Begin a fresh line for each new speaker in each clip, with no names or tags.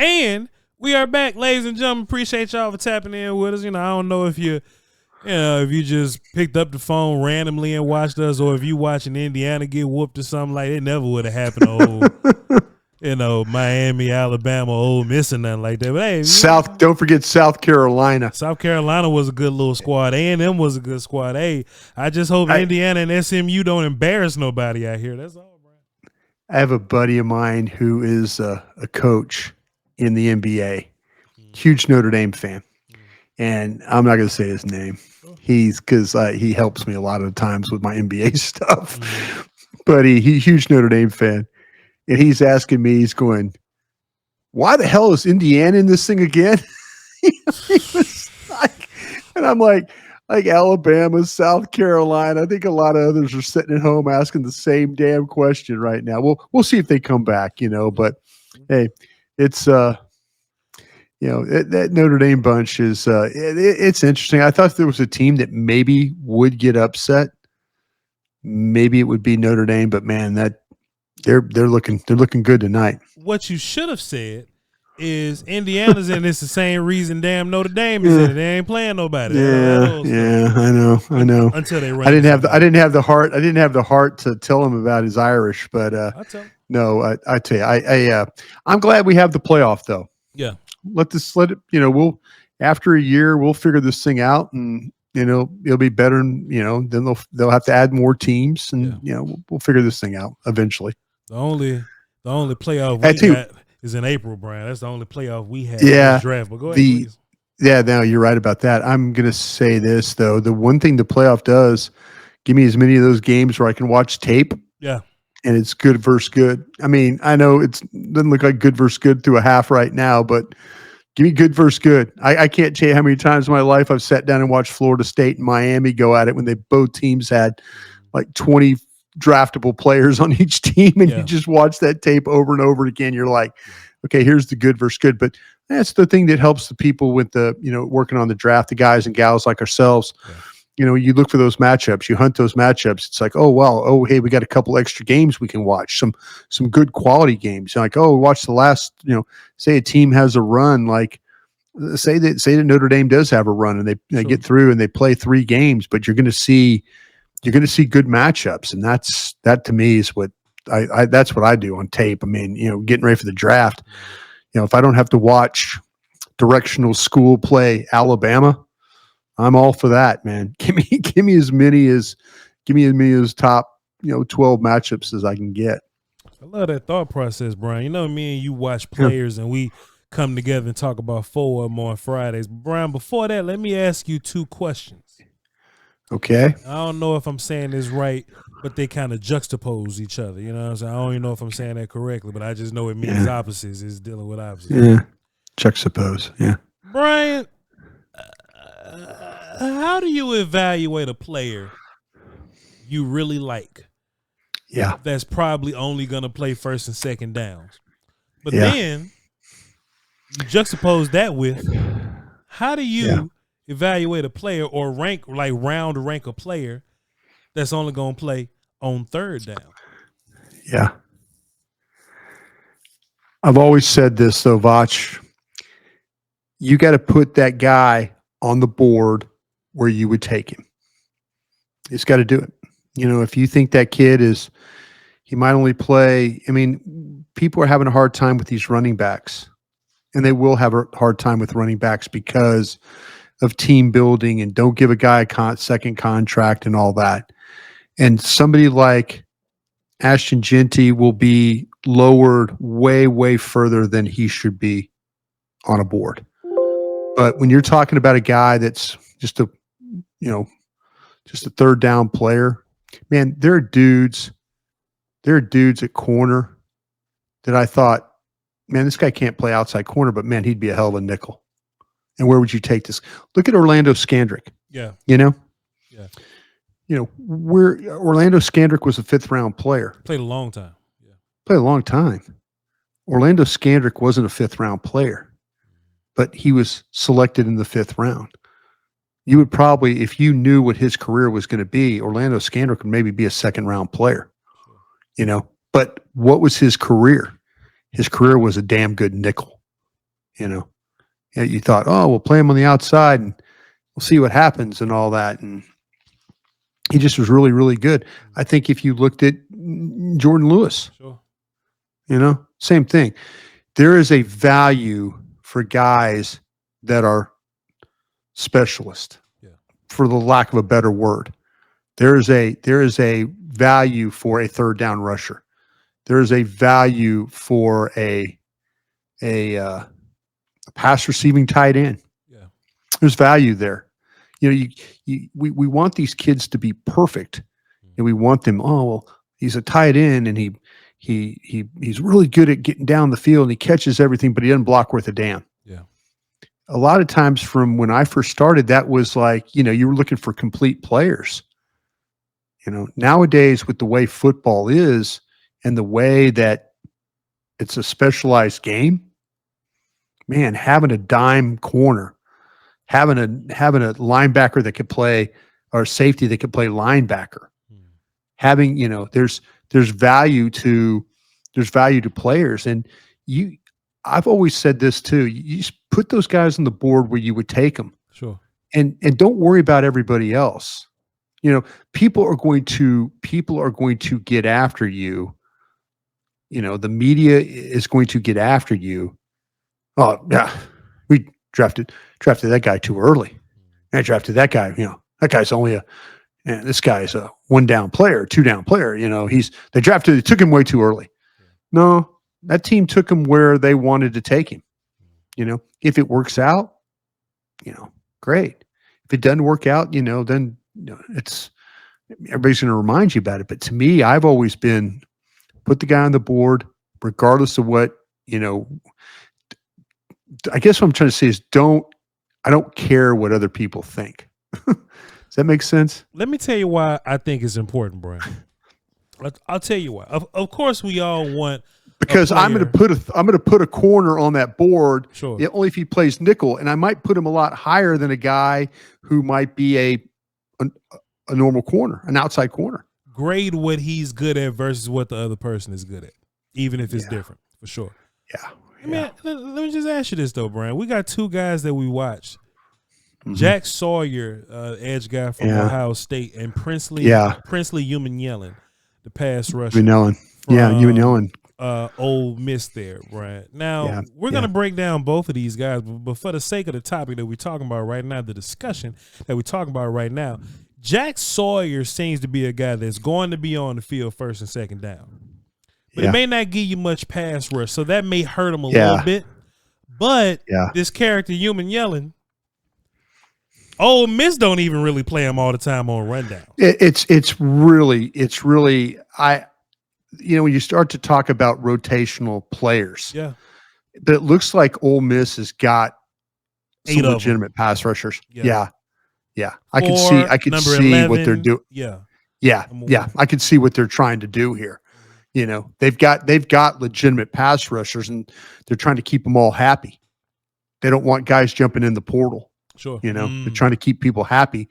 And we are back, ladies and gentlemen. Appreciate y'all for tapping in with us. I don't know if if you just picked up the phone randomly and watched us, or if you watching Indiana get whooped or something like it never would have happened. Miami, Alabama, Ole Miss, and nothing like that. But hey,
don't forget South Carolina.
South Carolina was a good little squad. A&M was a good squad. Hey, I just hope Indiana and SMU don't embarrass nobody out here. That's all, bro.
I have a buddy of mine who is a coach in the NBA, huge Notre Dame fan, and I'm not going to say his name. Because he helps me a lot of the times with my NBA stuff, but he's huge Notre Dame fan. And he's asking me, he's going, why the hell is Indiana in this thing again? He was like, and I'm like Alabama, South Carolina. I think a lot of others are sitting at home asking the same damn question right now. We'll see if they come back, but hey, it's, that Notre Dame bunch is, it's interesting. I thought if there was a team that maybe would get upset, maybe it would be Notre Dame, but man, they're looking good tonight.
What you should have said is Indiana's in this the same reason damn Notre Dame is in it. They ain't playing nobody.
Yeah, I know.
Until they run.
I didn't have the heart to tell him about his Irish, but
I'll tell him.
No, I tell you, I'm glad we have the playoff though.
Yeah.
Let it, we'll after a year we'll figure this thing out, and it'll be better, and then they'll have to add more teams, and we'll figure this thing out eventually.
The only playoff we got is in April, Brian. That's the only playoff we have in this draft. But go ahead, please.
Yeah, no, you're right about that. I'm gonna say this though: the one thing the playoff does, give me as many of those games where I can watch tape.
Yeah.
And it's good versus good. I mean, I know it doesn't look like good versus good through a half right now, but give me good versus good. I can't tell you how many times in my life I've sat down and watched Florida State and Miami go at it when both teams had like 20 draftable players on each team, and you just watch that tape over and over again. You're like, okay, here's the good versus good. But that's the thing that helps the people with the, working on the draft, the guys and gals like ourselves. Yeah. You look for those matchups, you hunt those matchups. It's like, oh, well, oh, hey, we got a couple extra games we can watch, some good quality games. Like, oh, watch the last, say a team has a run, like say that Notre Dame does have a run, and they get through and they play 3 games, but you're going to see good matchups. And that to me is what that's what I do on tape. I mean, getting ready for the draft, if I don't have to watch directional school play Alabama, I'm all for that, man. Give me as many as top, 12 matchups as I can get.
I love that thought process, Brian. Me and you watch players and we come together and talk about 4 of them on Fridays. Brian, before that, let me ask you 2 questions.
Okay.
I don't know if I'm saying this right, but they kind of juxtapose each other. You know what I'm saying? I don't even know if I'm saying that correctly, but I just know it means opposites. It's dealing with opposites.
Yeah. Juxtapose. Yeah.
Brian, how do you evaluate a player you really like?
Yeah.
That's probably only going to play first and second downs. But then you juxtapose that with, how do you evaluate a player or round rank a player that's only going to play on third down?
Yeah. I've always said this though, Voch. You got to put that guy on the board where you would take him. He's got to do it. If you think that kid he might only play, I mean, people are having a hard time with these running backs, and they will have a hard time with running backs because of team building, and don't give a guy a second contract and all that. And somebody like Ashton Genty will be lowered way, way further than he should be on a board. But when you're talking about a guy that's just a third down player, man, there are dudes at corner that I thought, man, this guy can't play outside corner, but man, he'd be a hell of a nickel. And where would you take this? Look at Orlando Scandrick.
Yeah.
Where Orlando Scandrick was a 5th round player.
Played a long time. Yeah.
Played a long time. Orlando Scandrick wasn't a 5th round player, but he was selected in the 5th round. You would probably, if you knew what his career was going to be, Orlando Scandrick would maybe be a 2nd round player, But what was his career? His career was a damn good nickel. you know. Yeah, you thought, oh, we'll play him on the outside and we'll see what happens and all that. And he just was really, really good. I think if you looked at Jordan Lewis,
Sure.
you know, same thing. There is a value for guys that are specialists, for the lack of a better word. There is a value for a third down rusher. There is a value for a pass receiving tight end.
Yeah.
There's value there. You know, we want these kids to be perfect, and we want them. Oh well, he's a tight end, and he's really good at getting down the field, and he catches everything, but he doesn't block worth a damn.
Yeah.
A lot of times, from when I first started, that was like, you know, you were looking for complete players. You know, nowadays with the way football is and the way that it's a specialized game, man, having a dime corner, having a linebacker that could play, or safety that could play linebacker, having, you know, there's value to players. And I've always said this too. You just put those guys on the board where you would take them.
Sure.
And don't worry about everybody else. You know, people are going to get after you. You know, the media is going to get after you. Oh, yeah, we drafted that guy too early. I drafted that guy. You know, that guy's only this guy's a 1-down player, 2-down player. You know, they took him way too early. No, that team took him where they wanted to take him. You know, if it works out, you know, great. If it doesn't work out, you know, then it's everybody's going to remind you about it. But to me, I've always been put the guy on the board, regardless of what, you know. I guess what I'm trying to say is I don't care what other people think. Does that make sense?
Let me tell you why I think it's important, Bryan. I'll tell you why. Of course, we all want,
because I'm going to put a corner on that board.
Sure.
Only if he plays nickel, and I might put him a lot higher than a guy who might be a normal corner, an outside corner.
Grade what he's good at versus what the other person is good at, even if it's different, for sure.
Yeah.
I mean, let me just ask you this though, Bryan. We got two guys that we watched.
Mm-hmm.
Jack Sawyer, edge guy from Ohio State, and Princely Umanmielen, the pass rusher.
Umanmielen.
Ole Miss there, Bryan. Now, we're going to break down both of these guys, but for the sake of the topic that we're talking about right now, the discussion that we're talking about right now, Jack Sawyer seems to be a guy that's going to be on the field first and second down. But it may not give you much pass rush, so that may hurt him a little bit. But this character, Umanmielen, Ole Miss don't even really play him all the time on rundown.
It's really when you start to talk about rotational players, but it looks like Ole Miss has got some legitimate pass rushers. Yeah. I can see
11,
what they're doing. I can see what they're trying to do here. You know, they've got legitimate pass rushers, and they're trying to keep them all happy. They don't want guys jumping in the portal.
Sure.
You know, they're trying to keep people happy,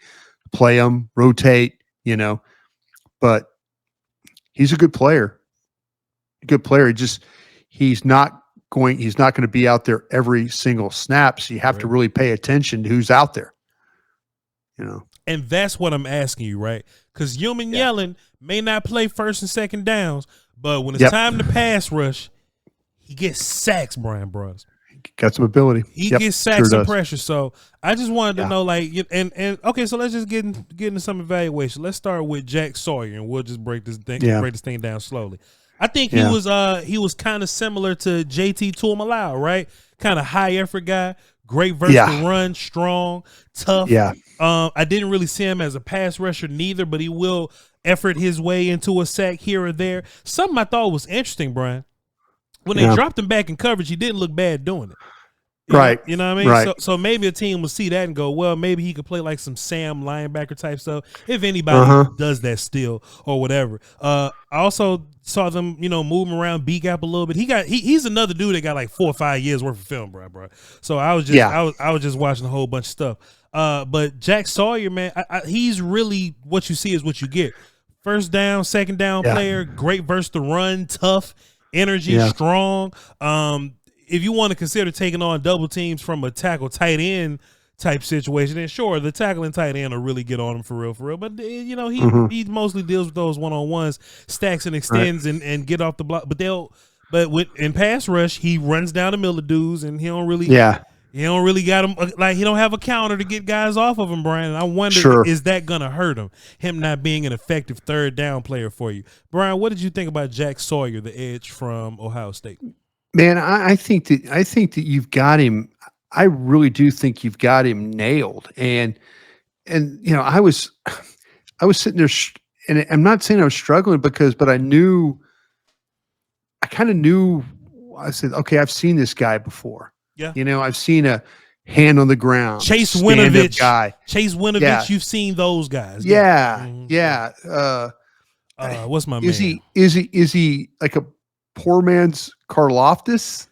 play them, rotate, you know, but he's a good player. He's not going to be out there every single snap. So you have to really pay attention to who's out there, you know?
And that's what I'm asking you, right? Because Umanmielen may not play first and second downs, but when it's time to pass rush, he gets sacks, Bryan Broaddus.
Got some ability.
He gets sacks and pressure. So I just wanted to know, like, and okay, so let's just get into some evaluation. Let's start with Jack Sawyer, and we'll just break this thing down slowly. I think he was kind of similar to JT Tuimalau, right? Kind of high effort guy, great verse to run, strong, tough. I didn't really see him as a pass rusher neither, but he will effort his way into a sack here or there. Something I thought was interesting, Bryan. When they dropped him back in coverage, he didn't look bad doing it. You know what I mean?
Right.
So maybe a team will see that and go, well, maybe he could play like some Sam linebacker type stuff, if anybody does that still or whatever. I also saw them, you know, moving around B gap a little bit. He's another dude that got like 4 or 5 years worth of film, bro. So I was just watching a whole bunch of stuff. But Jack Sawyer, man, he's really what you see is what you get. First down, second down player, great verse to run, tough, energy, strong. if you want to consider taking on double teams from a tackle tight end type situation, then sure, the tackle and tight end will really get on him for real. But he mostly deals with those one-on-ones, stacks and extends and get off the block. But in pass rush, he runs down the middle of dudes, and he don't really got him, like he don't have a counter to get guys off of him, Brian. And I wonder, is that gonna hurt him not being an effective third down player for you, Brian? What did you think about Jack Sawyer, the edge from Ohio State?
Man, I think that you've got him. I really do think you've got him nailed. And I was sitting there, and I'm not saying I was struggling but I kind of knew. I said, okay, I've seen this guy before.
Yeah,
I've seen a hand on the ground,
Chase Winovich
guy.
Chase Winovich, yeah. You've seen those guys.
Yeah.
What's my man?
Is he like a poor man's Karlaftis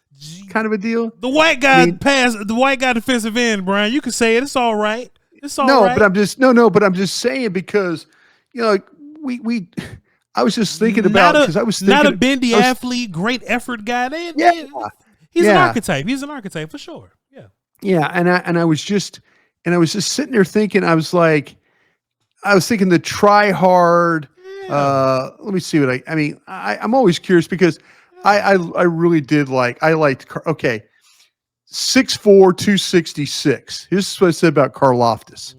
kind of a deal?
The white guy the white guy defensive end, Brian. You can say it. It's all right. It's all right.
But I'm just saying, because I was just thinking about, because I was thinking,
not a bendy athlete, great effort guy. He's an archetype. He's an archetype for sure. Yeah.
Yeah, and I was just sitting there thinking, I was thinking the try hard. Yeah. Let me see what I'm always curious, because I really did liked 6'4", 266. Here's what I said about Karlaftis.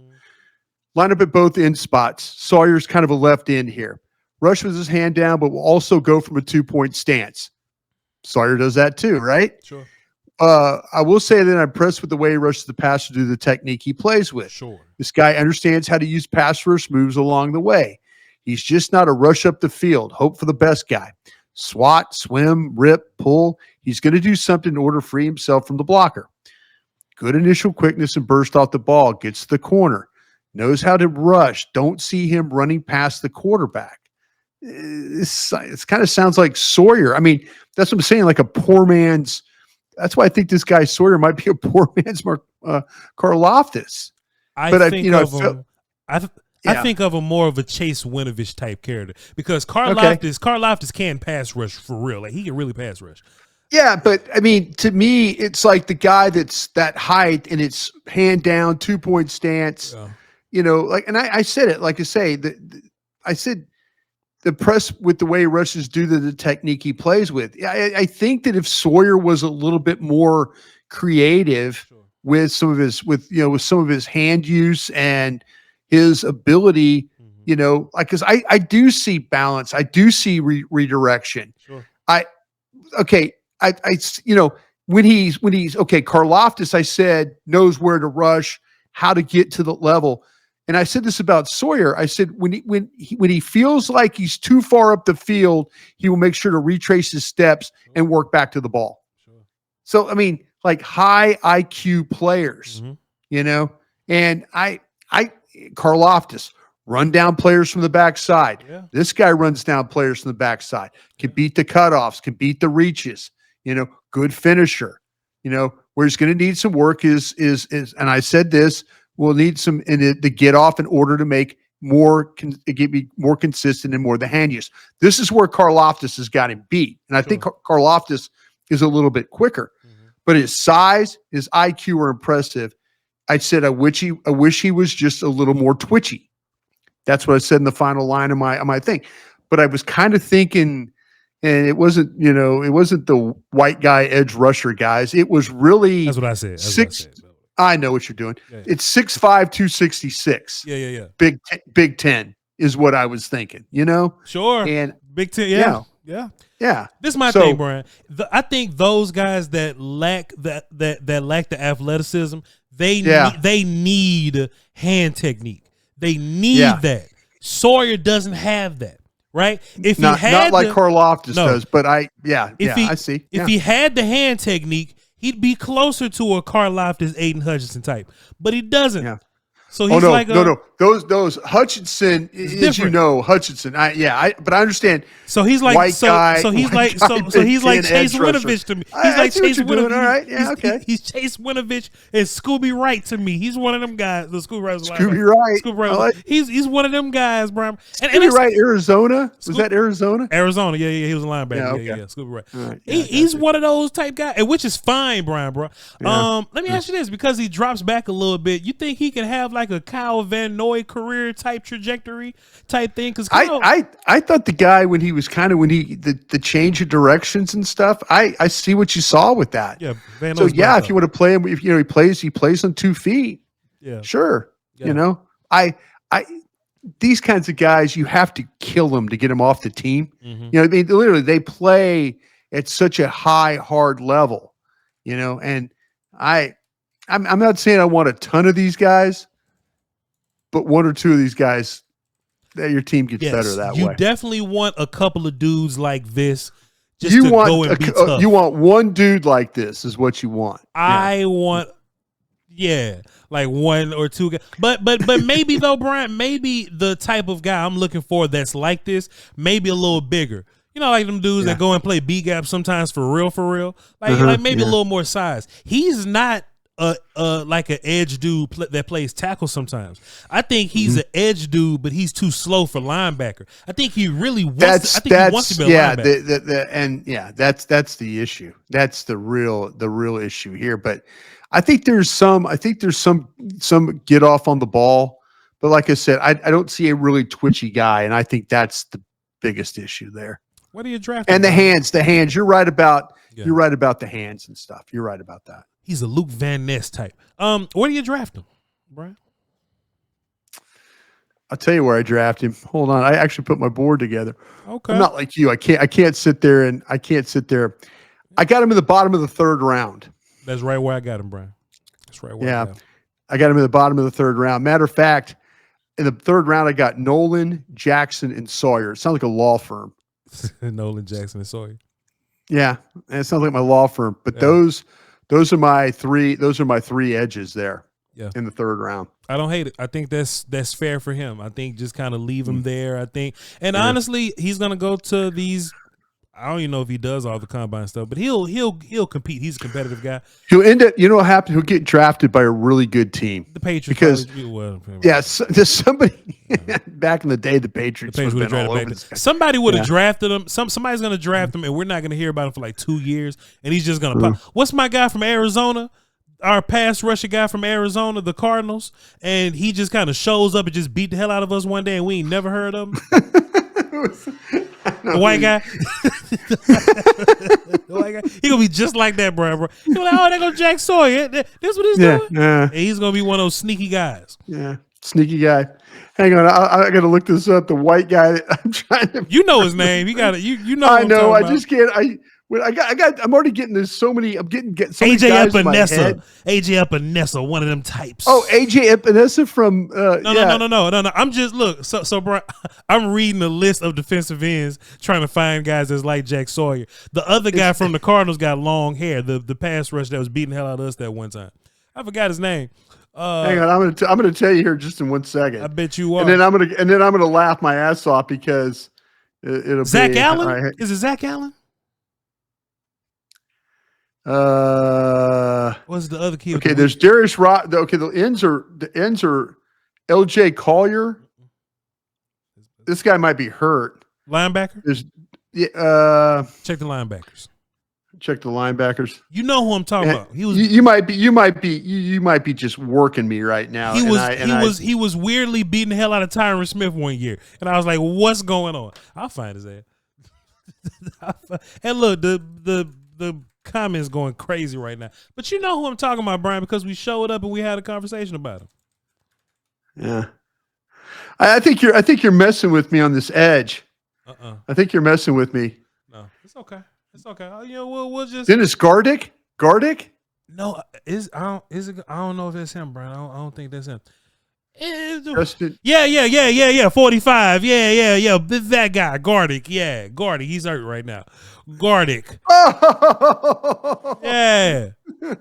Line up at both end spots. Sawyer's kind of a left end here. Rush with his hand down, but will also go from a 2-point stance. Sawyer does that too, right?
Sure.
I will say that I'm impressed with the way he rushes the passer to the technique he plays with.
Sure.
This guy understands how to use pass rush moves along the way. He's just not a rush up the field, hope for the best guy. Swat, swim, rip, pull. He's going to do something in order to free himself from the blocker. Good initial quickness and burst off the ball. Gets to the corner. Knows how to rush. Don't see him running past the quarterback. It kind of sounds like Sawyer. I mean, that's what I'm saying, like a poor man's. That's why I think this guy Sawyer might be a poor man's Karlaftis.
I think of him more of a Chase Winovich type character, because Karlaftis can pass rush for real. Like, he can really pass rush.
Yeah, but I mean, to me, it's like the guy that's that height and it's hand down, 2-point stance. Yeah. And I said it, like I say, I said, impressed with the way he rushes due to the technique he plays with. I think that if Sawyer was a little bit more creative with some of his hand use and his ability, because I do see balance, I do see redirection.
Sure.
When he's okay, Karlaftis, I said, knows where to rush, how to get to the level. And I said this about Sawyer. I said, when he feels like he's too far up the field, he will make sure to retrace his steps and work back to the ball.
Sure.
So, I mean, like high IQ players, and Karlaftis, run down players from the backside. Yeah. This guy runs down players from the backside, can beat the cutoffs, can beat the reaches, good finisher. Where he's going to need some work is, and I said this, we'll need some to get off in order to make be more consistent and more the hand use. This is where Karlaftis has got him beat. And I think Karlaftis is a little bit quicker, but his size, his IQ are impressive. I said, I wish he was just a little more twitchy. That's what I said in the final line of my thing. But I was kind of thinking, and it wasn't the white guy edge rusher guys. It was really,
that's what I said.
I know what you're doing. Yeah. It's 6'5", 266.
Yeah.
Big 10 is what I was thinking,
Sure.
And
Big 10, yeah. This is my thing, Brian. I think those guys that lack that lack the athleticism, they need hand technique. They need that. Sawyer doesn't have that, right? If
not like Karlaftis does, but I see.
If he had the hand technique, he'd be closer to a Karlaftis, Aiden Hutchinson type, but he doesn't.
Yeah.
So he's
no. Those Hutchinson, as you know, Hutchinson. But I understand.
So he's like
white guy.
So he's like Chase Winovich to me. He's like Chase Winovich. All right, yeah, okay. He's Chase Winovich and Scooby Wright to me. He's one of them guys. The Scooby Wright. He's one of them guys, Brian.
Scooby Wright, Arizona. Was that Arizona?
Arizona. Yeah. He was a linebacker. Yeah. Scooby Wright. Right. He's one of those type guys, and which is fine, Brian, bro. Yeah. Let me ask you this, because he drops back a little bit. You think he can have like a Kyle Van Noy career type trajectory type thing? Because
I thought the guy when the change of directions and stuff. I see what you saw with that.
Yeah.
So if you want to play him, if he plays on 2 feet. Yeah. Sure. Yeah. These kinds of guys, you have to kill them to get them off the team. Mm-hmm. I mean, literally, they play at such a high, hard level. And I'm not saying I want a ton of these guys, but 1 or 2 of these guys, that your team gets better that way.
You definitely want a couple of dudes like this. Go and be tough.
You want one dude like this is what you want.
I want, like 1 or 2 guys. But maybe though, Brian, maybe the type of guy I'm looking for that's like this, maybe a little bigger. Like them dudes that go and play B gap sometimes for real. Like maybe a little more size. He's not like an edge dude that plays tackle sometimes. I think he's an edge dude, but he's too slow for linebacker. I think he really wants. He wants to be a linebacker.
That's the issue. That's the real issue here. But I think there's some get off on the ball. But like I said, I don't see a really twitchy guy, and I think that's the biggest issue there.
What are you drafting?
And the hands. You're right about the hands and stuff. You're right about that.
He's a Luke Van Ness type. Where do you draft him, Brian?
I'll tell you where I draft him. Hold on. I actually put my board together.
Okay.
I'm not like you. I can't sit there. I got him in the bottom of the 3rd round.
That's right where I got him, Brian. That's right where I got him.
I got him in the bottom of the 3rd round. Matter of fact, in the 3rd round, I got Nolan, Jackson, and Sawyer. It sounds like a law firm.
Nolan, Jackson, and Sawyer.
Yeah, and it sounds like my law firm. But those are my 3. Those are my 3 edges there. Yeah. In the 3rd round.
I don't hate it. I think that's fair for him. I think just kind of leave him there. I think, and honestly, he's gonna go to these. I don't even know if he does all the combine stuff, but he'll compete. He's a competitive guy.
He'll end up. You know what happens? He'll get drafted by a really good team.
The Patriots,
because there's somebody back in the day. The Patriots would have been all over.
Somebody would have drafted him. Somebody's gonna draft him, and we're not gonna hear about him for like 2 years. And he's just gonna pop. What's my guy from Arizona? Our pass rusher guy from Arizona, the Cardinals, and he just kind of shows up and just beat the hell out of us one day, and we ain't never heard of him. The white guy. The white guy. He gonna be just like that, bro. He like, oh, they go Jack Sawyer. That's what he's doing. And he's gonna be one of those sneaky guys.
Yeah, sneaky guy. Hang on, I gotta look this up. The white guy. I'm trying to.
You know his name. You got it. You know.
I know. I just can't. I'm already getting this so many. I'm getting so many guys in my head.
AJ Epinesa, one of them types.
Oh, AJ Epinesa from.
No. I'm just look. So bro, I'm reading a list of defensive ends, trying to find guys that's like Jack Sawyer. The other guy from the Cardinals got long hair. The pass rush that was beating the hell out of us that one time. I forgot his name.
Hang on, I'm gonna tell you here just in 1 second.
I bet you are.
And then I'm gonna laugh my ass off because it'll
Zach
be
Allen.
Right.
Is it Zach Allen? What's the other key?
Okay, there's Darius Rock. Okay, the ends are LJ Collier. This guy might be hurt.
Linebacker.
There's
check the linebackers.
Check the linebackers.
You know who I'm talking about. He was.
You might be just working me right now.
He was weirdly beating the hell out of Tyron Smith one year, and I was like, "What's going on?" I'll find his ass. And look, the comments going crazy right now, but you know who I'm talking about, Brian, because we showed up and we had a conversation about him.
Yeah, I think you're messing with me on this edge. I think you're messing with me.
No, it's okay. It's okay. We'll just.
Dennis Gardick?
No, I don't know if it's him, Brian. I don't think that's him.
Justin.
Yeah. 45. Yeah. That guy, Gardick. Yeah, Gardick. He's hurt right now. Gardick.
Oh.
Yeah.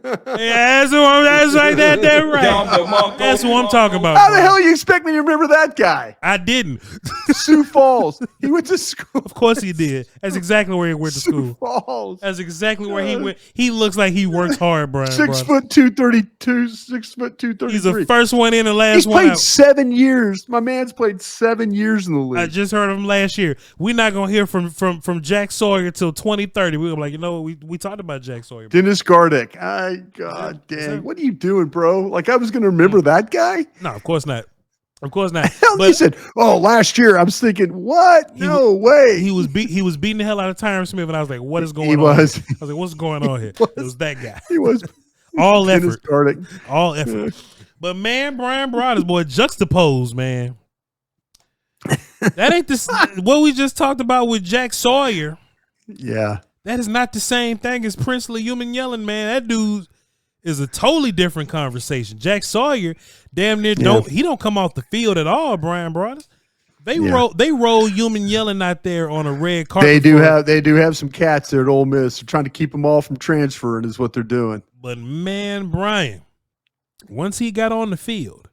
That's right. That's right. That's what I'm talking about.
How the hell you expect me to remember that guy?
I didn't.
Sioux Falls. He went to school.
Of course he did. That's exactly where he went to school.
Sioux Falls.
That's exactly where he went. He looks like he works hard, Bryan.
6'2", 6'2",
He's the first one in, the last
He's
one
played
out.
7 years. My man's played 7 years in the league.
I just heard of him last year. We're not gonna hear from Jack Sawyer till 2030. We're gonna be like, you know what? We talked about Jack Sawyer.
Dennis Gardick. God dang. What are you doing, bro? Like I was gonna remember that guy?
No, of course not. Of course not.
Hell,
But
he said, "Oh, last year." I was thinking, "What? No way."
he was beating the hell out of Tyron Smith, and I was like, "What is going on?"
was.
Here? I was like, "What's going on here?" It was that guy.
He was
All
Dennis
effort.
Gardick.
All effort. But man, Bryan Broaddus, boy, juxtapose, man. That ain't what we just talked about with Jack Sawyer.
Yeah.
That is not the same thing as Princely Umanmielen, man. That dude is a totally different conversation. Jack Sawyer, damn near don't come off the field at all, Bryan Broaddus. They roll Umanmielen out there on a red carpet.
They do have some cats there at Ole Miss. They're trying to keep them all from transferring is what they're doing.
But man, Bryan, once he got on the field,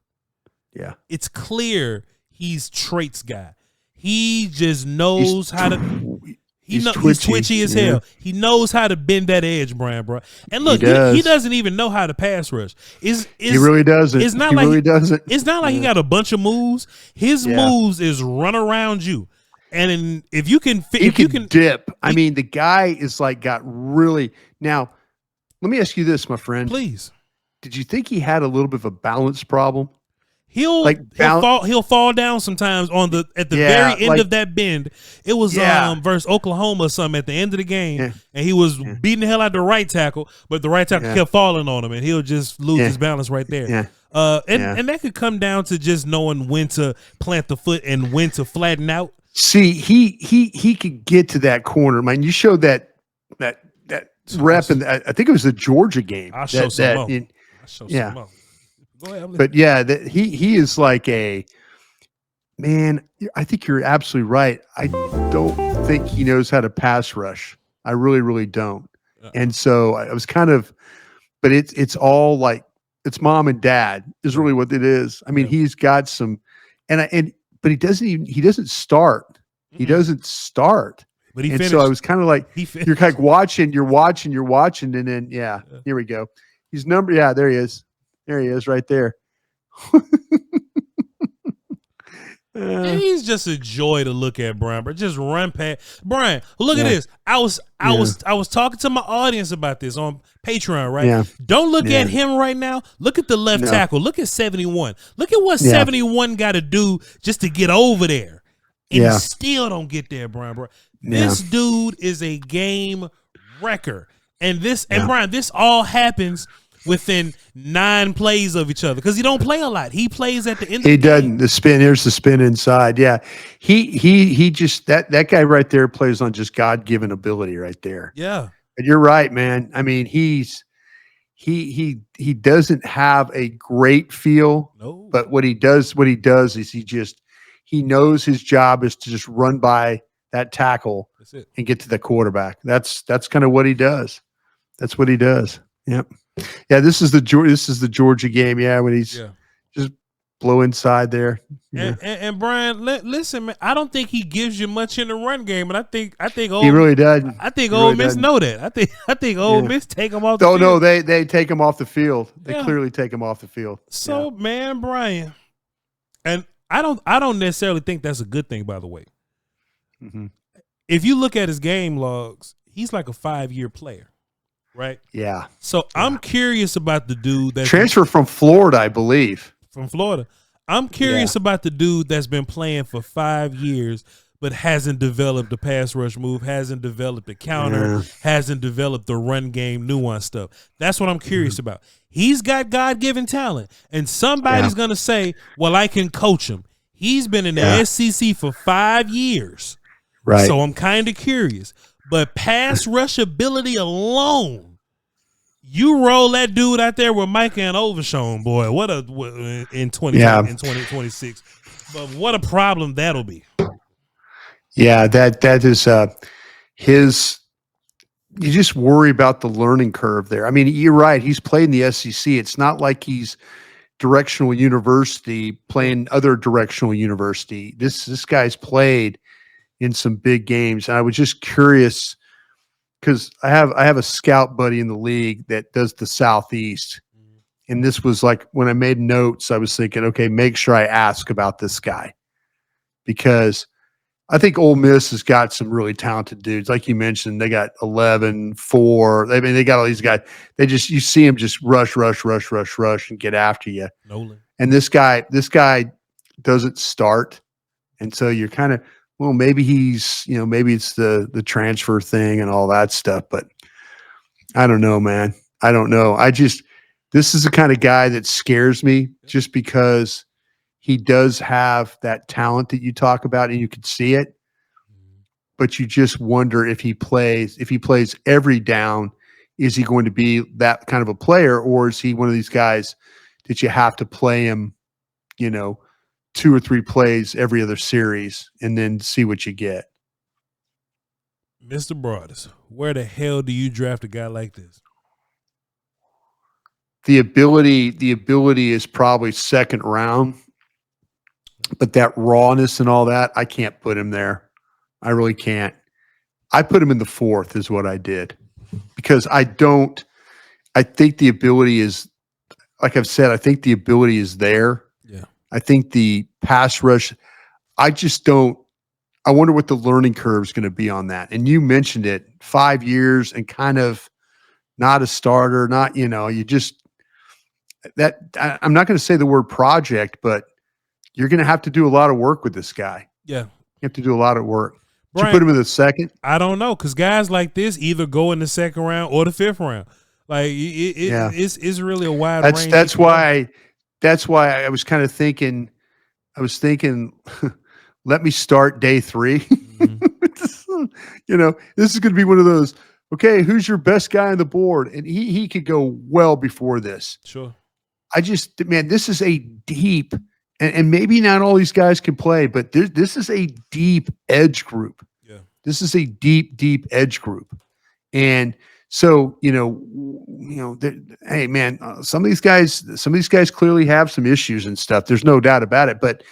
it's clear he's traits guy. He just knows how to. He's twitchy as hell. He knows how to bend that edge, Bryan, bro. And look, he doesn't even know how to pass rush. He
really doesn't.
It's not It's not like he got a bunch of moves. His moves is run around you, and if you can
dip. I mean, the guy is like got really. Now, let me ask you this, my friend.
Please.
Did you think he had a little bit of a balance problem?
He'll fall down sometimes at the very end of that bend. It was versus Oklahoma or something at the end of the game, and he was beating the hell out of the right tackle, but the right tackle kept falling on him, and he'll just lose his balance right there. And that could come down to just knowing when to plant the foot and when to flatten out.
See, he could get to that corner. Man, you showed that rep, and I think it was the Georgia game.
I'll show some more. Go ahead,
but he is like a man. I think you're absolutely right. I don't think he knows how to pass rush. I really, really don't. And so I was kind of, but it's all like it's mom and dad is really what it is. I mean, he's got some, but he doesn't start. He doesn't start.
But he
and
finished.
So I was kind of like, you're like watching, and then here we go. He's there he is. There he is right there.
He's just a joy to look at, Bryan. But just run past Bryan. Look at this. I was talking to my audience about this on Patreon, right? Yeah. Don't look at him right now. Look at the left tackle. Look at 71. Look at what 71 got to do just to get over there. And he still don't get there, Bryan. This dude is a game wrecker. And Bryan, this all happens within 9 plays of each other because he don't play a lot. He plays at the end. He
doesn't. The spin. Here's the spin inside. Yeah, he just that guy right there plays on just God-given ability right there.
Yeah,
and you're right, man. I mean, he doesn't have a great feel.
No,
but what he does is he knows his job is to just run by that tackle and get to the quarterback. That's kind of what he does. That's what he does. Yep. Yeah, this is the Georgia game. Yeah, when he's just blow inside there.
And Bryan, listen, man. I don't think he gives you much in the run game, and I think
he really does.
I think Ole Miss know that. I think Ole Miss take him off the field.
No, they take him off the field. They clearly take him off the field.
So, man, Bryan, and I don't necessarily think that's a good thing. By the way, if you look at his game logs, he's like a 5-year player. Right.
Yeah.
So I'm curious about the dude that
transferred from Florida, I believe.
From Florida. I'm curious about the dude that's been playing for 5 years, but hasn't developed a pass rush move, hasn't developed a counter, hasn't developed the run game nuance stuff. That's what I'm curious about. He's got God-given talent, and somebody's going to say, well, I can coach him. He's been in the SEC for 5 years.
Right.
So I'm kind of curious. But pass rush ability alone, you roll that dude out there with Micah and Overshown, boy. In 2026. But what a problem that'll be.
Yeah, that is you just worry about the learning curve there. I mean, you're right. He's played in the SEC. It's not like he's directional university playing other directional university. This guy's played in some big games. And I was just curious because I have a scout buddy in the league that does the Southeast. And this was like when I made notes, I was thinking, okay, make sure I ask about this guy because I think Ole Miss has got some really talented dudes. Like you mentioned, they got 11, 4. I mean, they got all these guys. They just, you see them just rush and get after you.
Nolan.
And this guy doesn't start. And so you're kind of, well, maybe he's, maybe it's the transfer thing and all that stuff. But I don't know, man. I don't know. This is the kind of guy that scares me just because he does have that talent that you talk about and you can see it, but you just wonder if he plays every down, is he going to be that kind of a player, or is he one of these guys that you have to play him, 2 or 3 plays every other series and then see what you get?
Mr. Broaddus, where the hell do you draft a guy like this?
The ability is probably second round. But that rawness and all that, I can't put him there. I really can't. I put him in the 4th is what I did because I think the ability is, like I've said, I think the ability is there.
Yeah.
I think the pass rush, I wonder what the learning curve is going to be on that. And you mentioned it, 5 years and kind of not a starter, not, I'm not going to say the word project, but you're going to have to do a lot of work with this guy.
Yeah.
You have to do a lot of work.
Bryan,
did you put him in the 2nd?
I don't know, because guys like this either go in the 2nd round or the 5th round. Like it's really a wide range.
That's why I was kind of thinking. I was thinking, let me start day 3. Mm-hmm. This is going to be one of those. Okay, who's your best guy on the board? And he could go well before this.
Sure.
This is a deep. And maybe not all these guys can play, but this is a deep edge group.
Yeah.
This is a deep edge group. And so, hey man, some of these guys clearly have some issues and stuff. There's no doubt about it. But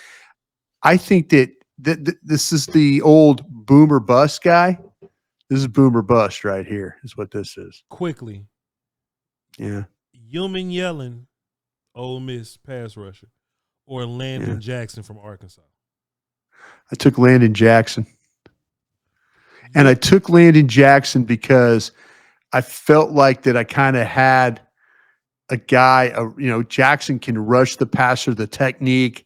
I think that this is the old boomer bust guy. This is boomer bust right here is what this is.
Quickly.
Yeah.
Umanmielen, Ole Miss pass rusher. Or Landon Jackson from Arkansas?
I took Landon Jackson. And I took Landon Jackson because I felt like that I kind of had a guy, Jackson can rush the passer, the technique,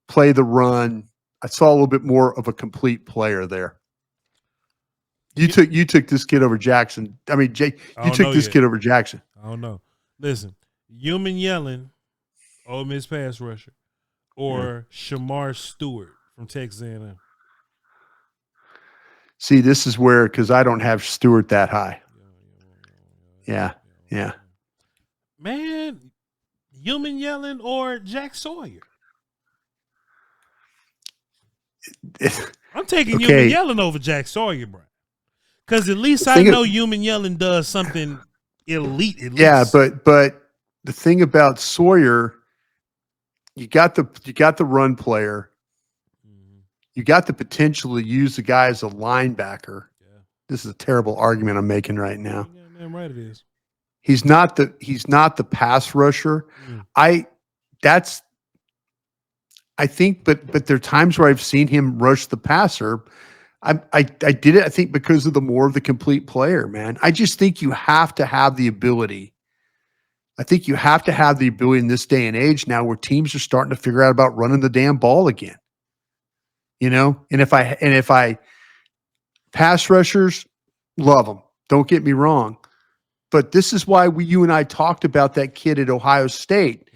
play the run. I saw a little bit more of a complete player there. You took this kid over Jackson. I mean, Jay, you took this kid over Jackson.
I don't know. Listen, Umanmielen, Ole Miss pass rusher, or Shamar Stewart from Texas A&M?
See, this is where, because I don't have Stewart that high. Yeah.
Man, Umanmielen or Jack Sawyer? I'm taking Umanmielen over Jack Sawyer, bro. Because at least I know Umanmielen does something elite. At least.
Yeah, but the thing about Sawyer, you got the run player. You got the potential to use the guy as a linebacker. Yeah. This is a terrible argument I'm making right now.
Yeah, damn right it is.
He's not the pass rusher. I think, but there are times where I've seen him rush the passer. I did it, I think, because of the complete player, man. I just think you have to have the ability. I think you have to have the ability in this day and age now where teams are starting to figure out about running the damn ball again. And if I pass rushers, love them. Don't get me wrong. But this is why you and I talked about that kid at Ohio State,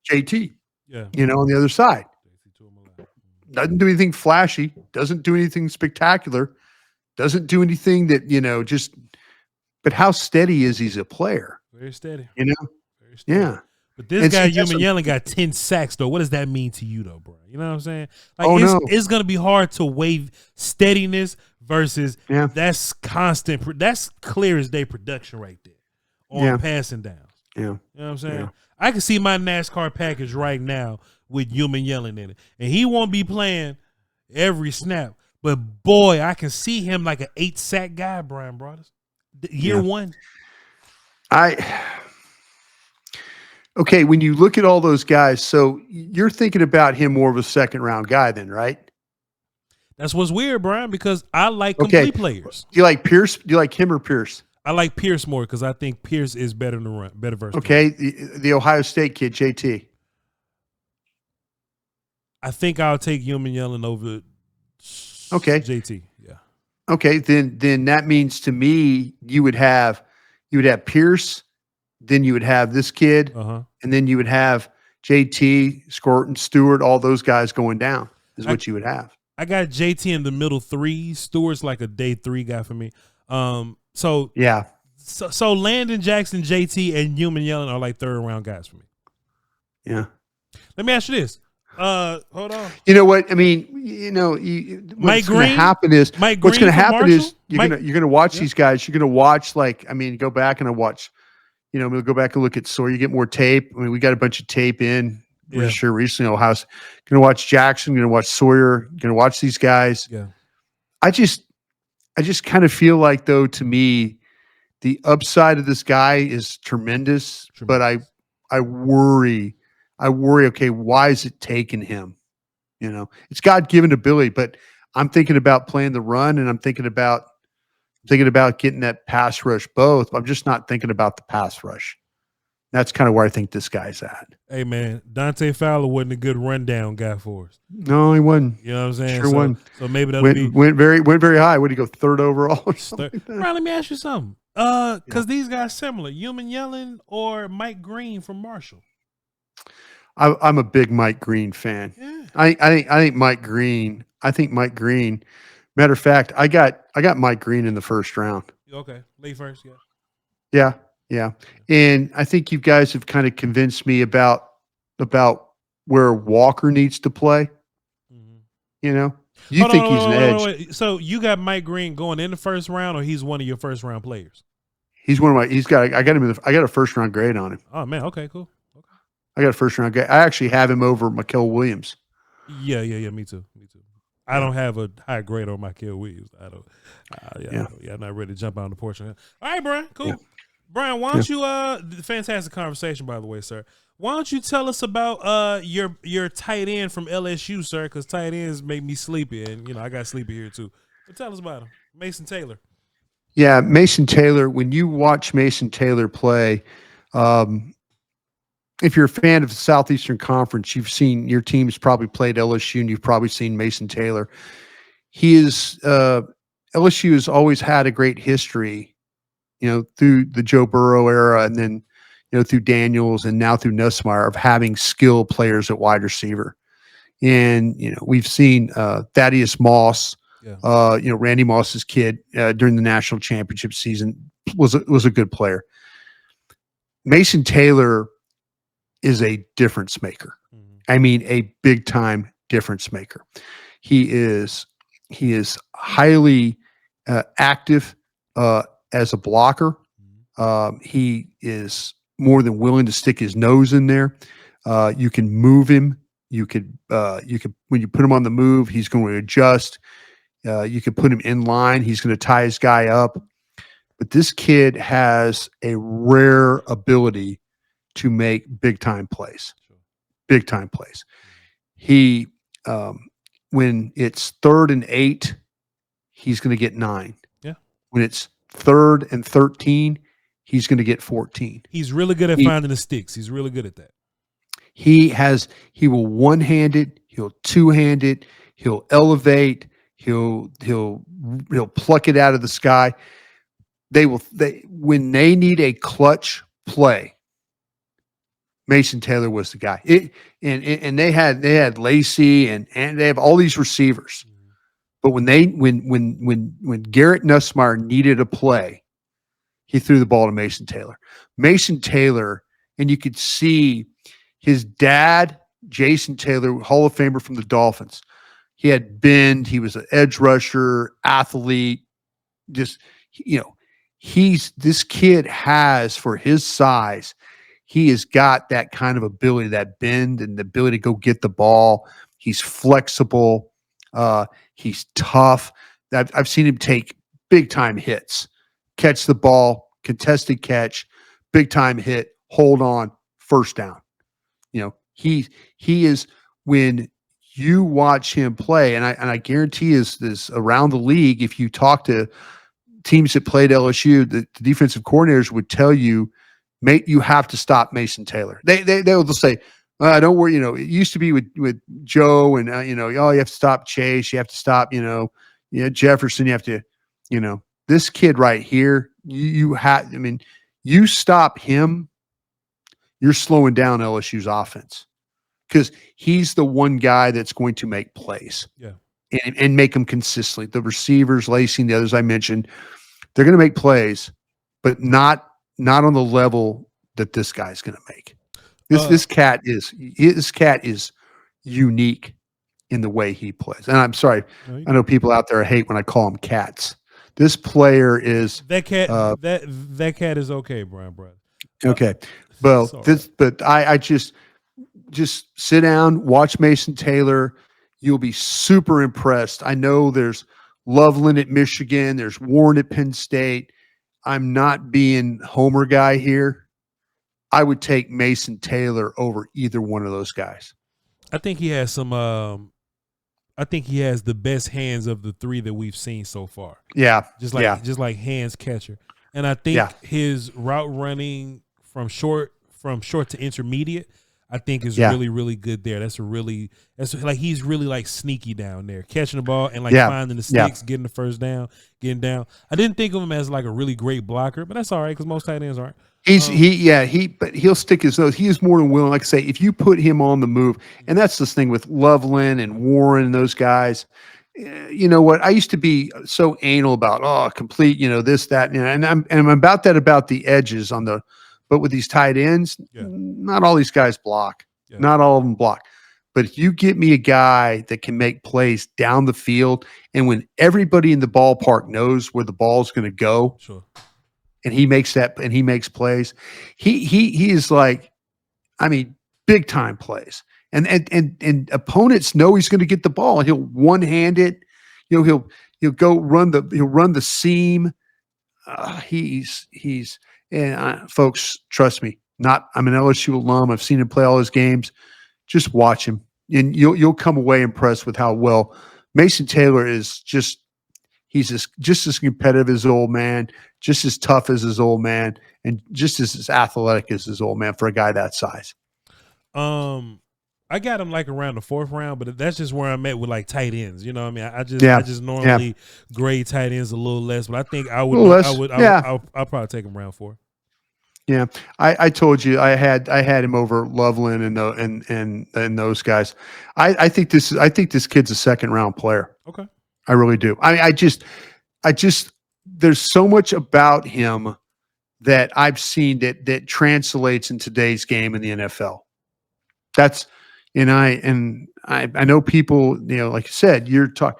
JT, on the other side. Doesn't do anything flashy, doesn't do anything spectacular, doesn't do anything that, but how steady is he as a player?
Very steady.
Very steady. Yeah.
But this guy, Umanmielen, got 10 sacks, though. What does that mean to you, though, bro? You know what I'm saying? Like, it's going to be hard to weigh steadiness versus that's constant. That's clear as day production right there on passing downs.
Yeah.
You know what I'm saying? Yeah. I can see my NASCAR package right now with Umanmielen in it. And he won't be playing every snap. But, boy, I can see him like an 8-sack guy, Bryan Broaddus. Year one.
Okay, when you look at all those guys, so you're thinking about him more of a second-round guy then, right?
That's what's weird, Bryan, because I like complete players.
Do you like Pierce? Do you like him or Pierce?
I like Pierce more because I think Pierce is better than run, better versus.
Okay, the Ohio State kid, JT.
I think I'll take Umanmielen over JT. Yeah.
Okay, then that means to me you would have Pierce, then you would have this kid, and then you would have JT, Scorton, Stewart, all those guys going down is what you would have.
I got JT in the middle 3. Stewart's like a day 3 guy for me. So Landon Jackson, JT, and Umanmielen are like 3rd round guys for me.
Yeah.
Let me ask you this. Hold on.
You know what? I mean, what's going to happen is you're going to watch these guys. You're going to watch go back and watch. We'll go back and look at Sawyer. You get more tape. I mean, we got a bunch of tape in. Yeah. Sure, recently, Ohio's going to watch Jackson. Going to watch Sawyer. Going to watch these guys.
Yeah. I just
kind of feel like, though, to me, the upside of this guy is tremendous. But I worry. Okay, why is it taking him? It's God-given ability, but I'm thinking about playing the run, and I'm thinking about getting that pass rush both. I'm just not thinking about the pass rush. That's kind of where I think this guy's at.
Hey, man, Dante Fowler wasn't a good rundown guy for us.
No, he wasn't.
You know what I'm saying?
Sure wasn't.
So maybe that'll
went very high. What did he go, 3rd overall?
Right, let me ask you something. Because these guys similar, Umanmielen or Mike Green from Marshall.
I'm a big Mike Green fan. Yeah. I think Mike Green. Matter of fact, I got Mike Green in the 1st round.
Okay, late first,
yeah. And I think you guys have kind of convinced me about where Walker needs to play. Mm-hmm. You think he's an edge.
Wait. So you got Mike Green going in the 1st round, or he's one of your 1st round players?
He's one of my. I got him. I got a 1st round grade on him.
Oh man, okay, cool.
I got a 1st round grade. I actually have him over Mikael Williams.
Yeah. Me too. I don't have a high grade on Mikael Williams. I don't. I'm not ready to jump out on the porch. All right, Bryan, cool. Yeah. Bryan, why don't you? Fantastic conversation, by the way, sir. Why don't you tell us about your tight end from LSU, sir? Because tight ends make me sleepy, and I got sleepy here too. But tell us about him, Mason Taylor.
Yeah, Mason Taylor. When you watch Mason Taylor play, if you're a fan of the Southeastern Conference, you've seen your team's probably played LSU, and you've probably seen Mason Taylor. LSU has always had a great history, through the Joe Burrow era, and then through Daniels, and now through Nussmeier, of having skilled players at wide receiver. And we've seen Thaddeus Moss, Randy Moss's kid during the national championship season was a good player. Mason Taylor is a difference maker. Mm-hmm. I mean, a big time difference maker. He is highly active as a blocker. He is more than willing to stick his nose in there. You can move him. You could when you put him on the move, he's going to adjust. You could put him in line. He's going to tie his guy up. But this kid has a rare ability to make big time plays. Big time plays. He when it's 3rd and 8, he's going to get 9. Yeah. When it's 3rd and 13, he's going to get 14.
He's really good at finding the sticks. He's really good at that.
He will one-hand it, he'll two-hand it, he'll elevate, he'll pluck it out of the sky. When they need a clutch play, Mason Taylor was the guy. And they had Lacey and they have all these receivers. But when Garrett Nussmeier needed a play, he threw the ball to Mason Taylor. Mason Taylor and you could see his dad, Jason Taylor, Hall of Famer from the Dolphins. He had bend. He was an edge rusher, athlete. Just, this kid has, for his size, he has got that kind of ability, that bend and the ability to go get the ball. He's flexible. He's tough. I've seen him take big time hits, catch the ball, contested catch, big time hit, hold on, first down. He is, when you watch him play, and I guarantee is around the league, if you talk to teams that played LSU, the defensive coordinators would tell you, mate, you have to stop Mason Taylor. They'll say, don't worry. It used to be with Joe and, you have to stop Chase. You have to stop, Jefferson. You have to, this kid right here, you stop him, you're slowing down LSU's offense, because he's the one guy that's going to make plays and make them consistently. The receivers, Lacey, and the others I mentioned, they're going to make plays, but not on the level that this guy's going to make. This cat is unique in the way he plays. And I'm sorry, I know people out there hate when I call them cats. This player is
that cat. That cat is okay, Bryan Broaddus.
Okay, well, I just sit down, watch Mason Taylor. You'll be super impressed. I know there's Loveland at Michigan. There's Warren at Penn State. I'm not being Homer guy here. I would take Mason Taylor over either one of those guys.
I think he has some. I think he has the best hands of the three that we've seen so far.
Yeah,
just like hands catcher. And I think his route running from short to intermediate, I think is really, really good there. That's like he's really like sneaky down there, catching the ball and like finding the sticks, getting the first down, getting down. I didn't think of him as like a really great blocker, but that's all right because most tight ends aren't.
But he'll stick his nose. He is more than willing. Like I say, if you put him on the move, and that's this thing with Loveland and Warren and those guys. You know what? I used to be so anal about complete, this, that, and I'm about that about the edges but with these tight ends, not all these guys block. Yeah. Not all of them block. But if you get me a guy that can make plays down the field, and when everybody in the ballpark knows where the ball's going to go,
sure.
And he makes plays, he is like, big time plays. And opponents know he's going to get the ball. He'll one-hand it. He'll go run the seam. Folks, trust me. I'm an LSU alum. I've seen him play all his games. Just watch him, and you'll come away impressed with how well Mason Taylor is. He's just as competitive as his old man, just as tough as his old man, and just as athletic as his old man for a guy that size.
I got him like around the fourth round, but that's just where I'm at with like tight ends. You know what I mean? I just normally grade tight ends a little less, but I think I'll probably take him round 4.
Yeah. I told you I had him over Loveland and those guys. I think this kid's a second round player.
Okay.
I really do. I just there's so much about him that I've seen that translates in today's game in the NFL. That's, and I know people, like you said, you're talking.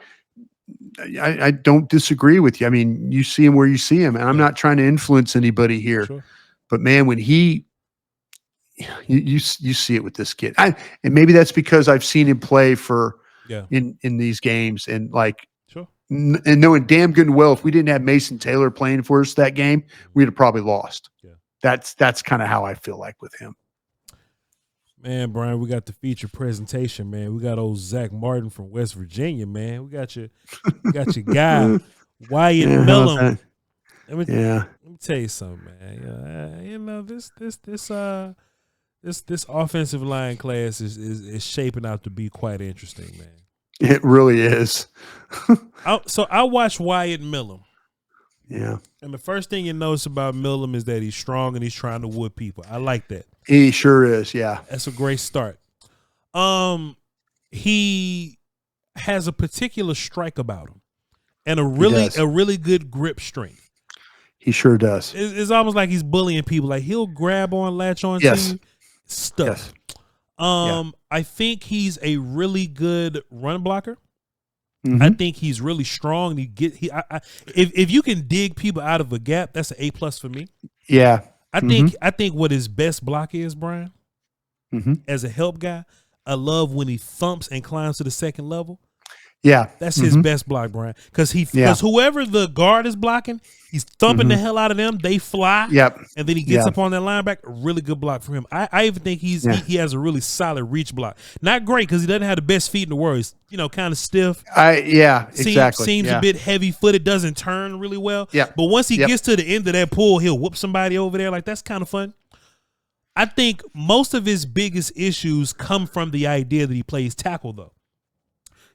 I don't disagree with you. I mean, you see him where you see him, and I'm not trying to influence anybody here. Sure. But man, when you see it with this kid, and maybe that's because I've seen him play in these games, and like,
sure.
And knowing damn good and well, if we didn't have Mason Taylor playing for us that game, we'd have probably lost. Yeah. That's kind of how I feel like with him.
Man, Bryan, we got the feature presentation, man. We got old Zach Martin from West Virginia, man. We got your guy, Wyatt Milum. Let me tell you something, man. This offensive line class is shaping out to be quite interesting, man.
It really is.
So I watched Wyatt Milum.
Yeah. And
the first thing you notice about Milum is that he's strong and he's trying to whoop people. I like that.
He sure is, yeah.
That's a great start. He has a particular strike about him and a really good grip strength.
He sure does.
It's almost like he's bullying people. Like he'll grab on, latch on to you. Stuff.
Yes.
I think he's a really good run blocker.
Mm-hmm.
I think he's really strong. If you can dig people out of a gap, that's an A+ for me.
Yeah.
I think what his best block is, Brian, as a help guy, I love when he thumps and climbs to the second level.
Yeah.
That's his best block, Brian. Because whoever the guard is blocking, he's thumping the hell out of them. They fly.
Yep.
And then he gets up on that linebacker. A really good block for him. I even think he has a really solid reach block. Not great because he doesn't have the best feet in the world. He's, kind of stiff.
Exactly.
Seems a bit heavy footed, doesn't turn really well.
Yeah.
But once he gets to the end of that pull, he'll whoop somebody over there. Like, that's kind of fun. I think most of his biggest issues come from the idea that he plays tackle, though.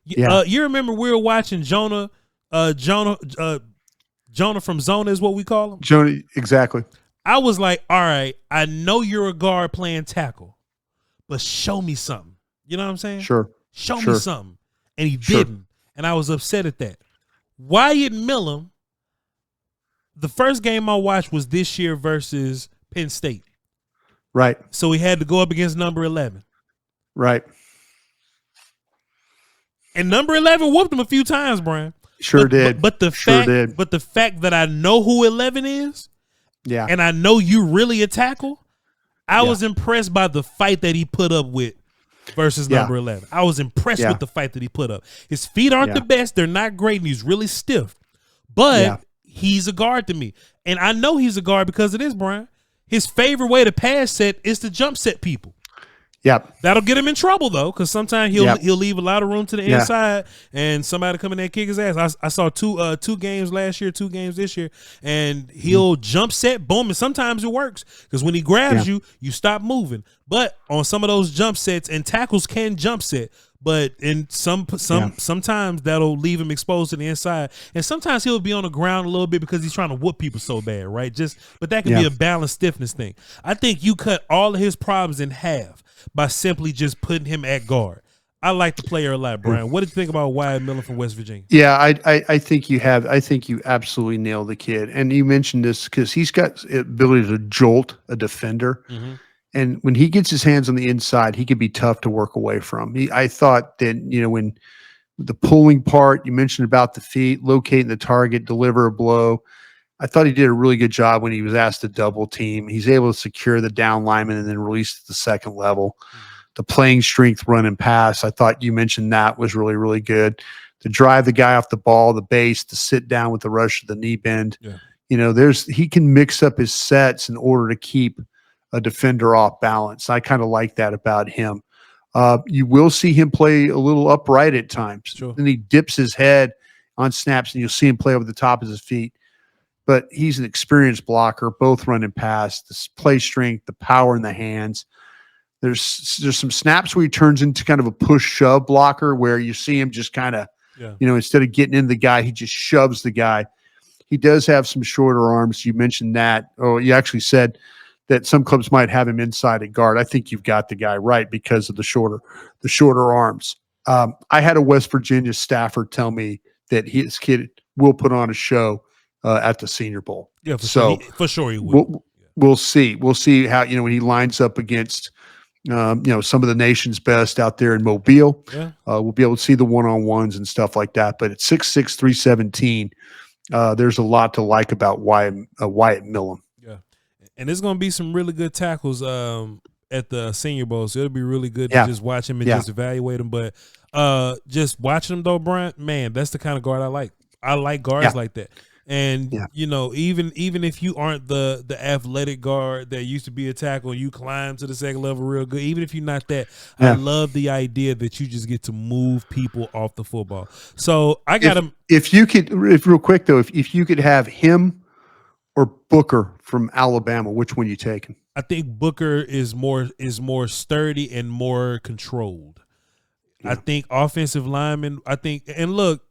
You remember we were watching Jonah from Zona is what we call him?
Jonah, exactly.
I was like, all right, I know you're a guard playing tackle, but show me something. You know what I'm saying?
Sure.
Show me something. And he didn't. And I was upset at that. Wyatt Milum, the first game I watched was this year versus Penn State.
Right.
So he had to go up against number 11.
Right.
And number 11 whooped him a few times, Brian.
Did.
But the fact that I know who 11 is, and I know you really a tackle, I was impressed by the fight that he put up with versus number 11. I was impressed with the fight that he put up. His feet aren't the best. They're not great, and he's really stiff. But he's a guard to me. And I know he's a guard because of this, Brian. His favorite way to pass set is to jump set people.
Yep.
That'll get him in trouble though, because sometimes he'll leave a lot of room to the inside, and somebody come in there and kick his ass. I saw two games last year, 2 games this year, and he'll jump set, boom, and sometimes it works because when he grabs you, you stop moving. But on some of those jump sets, and tackles can jump set, but in sometimes that'll leave him exposed to the inside, and sometimes he'll be on the ground a little bit because he's trying to whoop people so bad, right? But that can be a balanced stiffness thing. I think you cut all of his problems in half by simply just putting him at guard. I like the player a lot, Brian. What did you think about Wyatt Milum from West Virginia?
Yeah, I think you absolutely nailed the kid. And you mentioned this because he's got the ability to jolt a defender. Mm-hmm. And when he gets his hands on the inside, he can be tough to work away from. I thought that, when the pulling part, you mentioned about the feet, locating the target, deliver a blow. I thought he did a really good job when he was asked to double team. He's able to secure the down lineman and then release to the second level. The playing strength, run and pass, I thought you mentioned that was really, really good. To drive the guy off the ball, the base, to sit down with the rush of the knee bend. Yeah. He can mix up his sets in order to keep a defender off balance. I kind of like that about him. You will see him play a little upright at times.
Sure.
Then he dips his head on snaps, and you'll see him play over the top of his feet. But he's an experienced blocker, both run and pass, the play strength, the power in the hands. There's some snaps where he turns into kind of a push-shove blocker where you see him just kind of, instead of getting in the guy, he just shoves the guy. He does have some shorter arms. You mentioned that. Oh, you actually said that some clubs might have him inside at guard. I think you've got the guy right because of the shorter arms. I had a West Virginia staffer tell me that his kid will put on a show at the Senior Bowl.
Yeah, for sure he will.
We'll see. We'll see how, when he lines up against, some of the nation's best out there in Mobile. Yeah. We'll be able to see the one-on-ones and stuff like that. But at 6'6", 317, there's a lot to like about Wyatt Milum.
Yeah. And there's going to be some really good tackles at the Senior Bowl. So it'll be really good to just watch him and just evaluate him. But just watching him, though, Brian, man, that's the kind of guard I like. I like guards like that. And, even if you aren't the athletic guard that used to be a tackle and you climb to the second level real good, even if you're not that, I love the idea that you just get to move people off the football. So I got him. If you could
have him or Booker from Alabama, which one you taking?
I think Booker is more sturdy and more controlled. Yeah. I think offensive linemen, and look,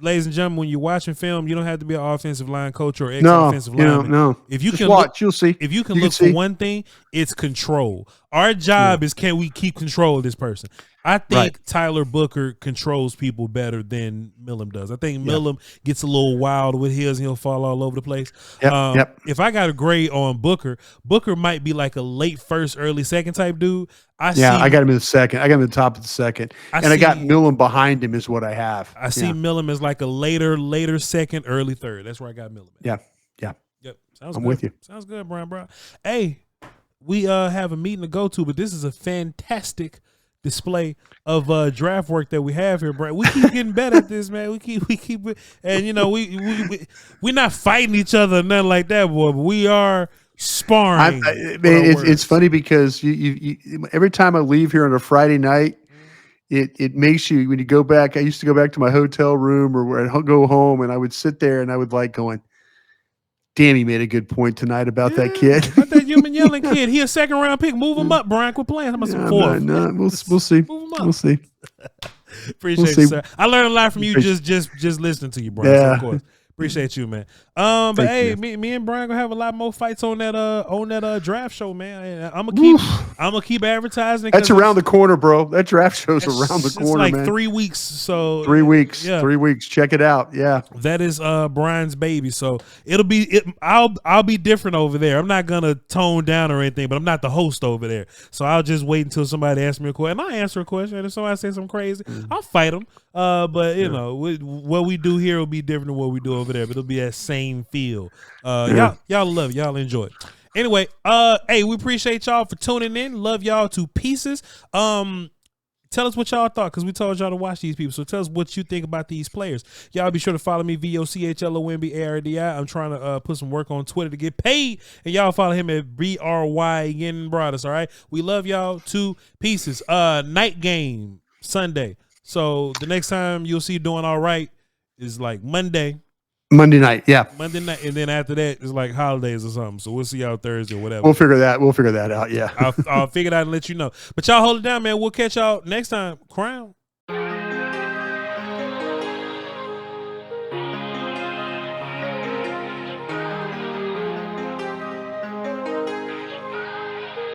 ladies and gentlemen, when you're watching film, you don't have to be an offensive line coach or ex-offensive lineman.
No.
If you
just
can
watch, you'll see.
If you can look for one thing, it's control. Our job is, can we keep control of this person? I think
Right.
Tyler Booker controls people better than Milum does. I think Milum gets a little wild with his, and he'll fall all over the place.
Yep.
If I got a grade on Booker might be like a late first, early second type dude. I
got him in the second. I got him in the top of the second. I got Milum behind him is what I have.
I see Milum as like a later second, early third. That's where I got Milum at.
Yeah.
Yep. Sounds
I'm
good.
with you.
Sounds good, Bryan Broaddus. Hey, we have a meeting to go to, but this is a fantastic display of draft work that we have here, Bryan. We keep getting better at this, man. We keep, and you know, we're not fighting each other or nothing like that, boy. But we are sparring.
It's funny because you every time I leave here on a Friday night, it makes you, when you go back. I used to go back to my hotel room or where I'd go home, and I would sit there and I would like going, damn, he made a good point tonight about that kid.
About that Umanmielen kid. He a second round pick. Move him up, Bryan. Quit playing. How about some fourth?
No, we'll see.
Move him up.
We'll see.
Appreciate you, sir. I learned a lot from you just listening to you, Bryan.
Yeah.
So of course. Appreciate you, man. But
Thank
hey,
you.
me and Bryan gonna have a lot more fights on that draft show, man. I'm gonna keep advertising.
That's around the corner, bro. That draft show's around the corner,
it's like
man.
3 weeks. So
3 weeks.
Yeah.
3 weeks. Check it out. Yeah.
That is Bryan's baby. So I'll be different over there. I'm not gonna tone down or anything, but I'm not the host over there. So I'll just wait until somebody asks me a question. And I'll answer a question. And if somebody says something crazy, I'll fight them. But you know, what we do here will be different than what we do over there. But it'll be that same feel. Y'all love it. Y'all enjoy it. Anyway, hey, we appreciate y'all for tuning in. Love y'all to pieces. Tell us what y'all thought, because we told y'all to watch these people. So tell us what you think about these players. Y'all be sure to follow me, VOCHLOMBARDI. I'm trying to put some work on Twitter to get paid. And y'all follow him at Bryan Broaddus, all right? We love y'all to pieces. Night game, Sunday. So the next time you'll see Doing All Right is like Monday
night. Yeah.
Monday night. And then after that, it's like holidays or something. So we'll see y'all Thursday or whatever.
We'll figure that out. Yeah.
I'll figure it out and let you know. But y'all hold it down, man. We'll catch y'all next time. Crown.